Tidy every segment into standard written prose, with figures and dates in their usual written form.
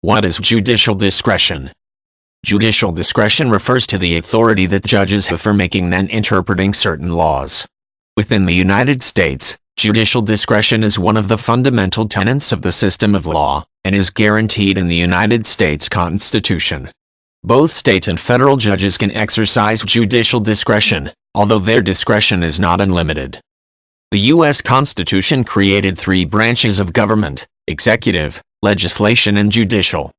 What is judicial discretion? Judicial discretion refers to the authority that judges have for making and interpreting certain laws. Within the United States, judicial discretion is one of the fundamental tenets of the system of law, and is guaranteed in the United States Constitution. Both state and federal judges can exercise judicial discretion, although their discretion is not unlimited. The U.S. Constitution created three branches of government: executive, legislation, and judicial.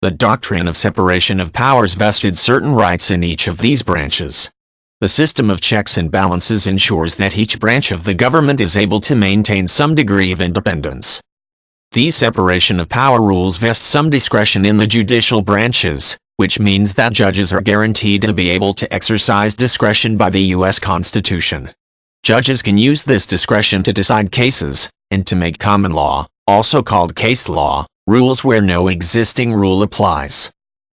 The doctrine of separation of powers vested certain rights in each of these branches. The system of checks and balances ensures that each branch of the government is able to maintain some degree of independence. These separation of power rules vest some discretion in the judicial branches, which means that judges are guaranteed to be able to exercise discretion by the U.S. Constitution. Judges can use this discretion to decide cases, and to make common law, also called case law, rules where no existing rule applies.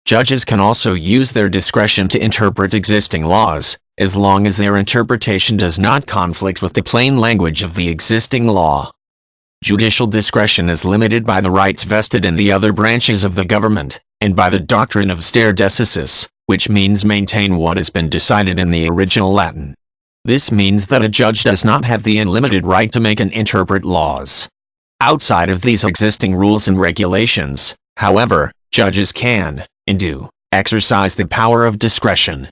Judges can also use their discretion to interpret existing laws, as long as their interpretation does not conflict with the plain language of the existing law. Judicial discretion is limited by the rights vested in the other branches of the government, and by the doctrine of stare decisis, which means maintain what has been decided in the original Latin. This means that a judge does not have the unlimited right to make and interpret laws outside of these existing rules and regulations. However, judges can, and do, exercise the power of discretion.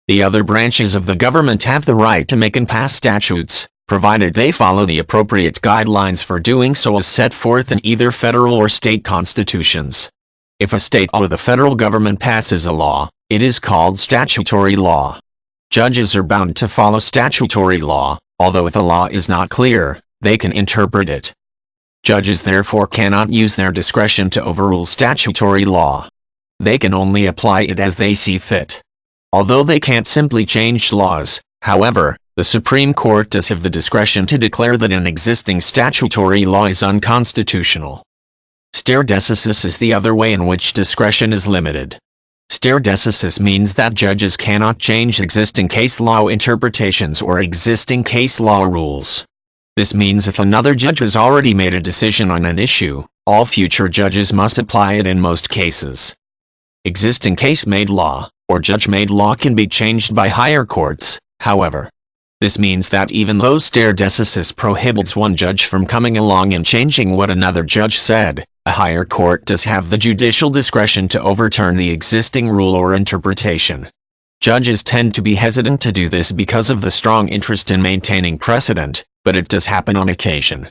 The other branches of the government have the right to make and pass statutes, provided they follow the appropriate guidelines for doing so as set forth in either federal or state constitutions. If a state or the federal government passes a law, it is called statutory law. Judges are bound to follow statutory law, although if a law is not clear, they can interpret it. Judges therefore cannot use their discretion to overrule statutory law. They can only apply it as they see fit. Although they can't simply change laws, however, the Supreme Court does have the discretion to declare that an existing statutory law is unconstitutional. Stare decisis is the other way in which discretion is limited. Stare decisis means that judges cannot change existing case law interpretations or existing case law rules. This means if another judge has already made a decision on an issue, all future judges must apply it in most cases. Existing case-made law, or judge-made law, can be changed by higher courts, however. This means that even though stare decisis prohibits one judge from coming along and changing what another judge said, a higher court does have the judicial discretion to overturn the existing rule or interpretation. Judges tend to be hesitant to do this because of the strong interest in maintaining precedent, but it does happen on occasion.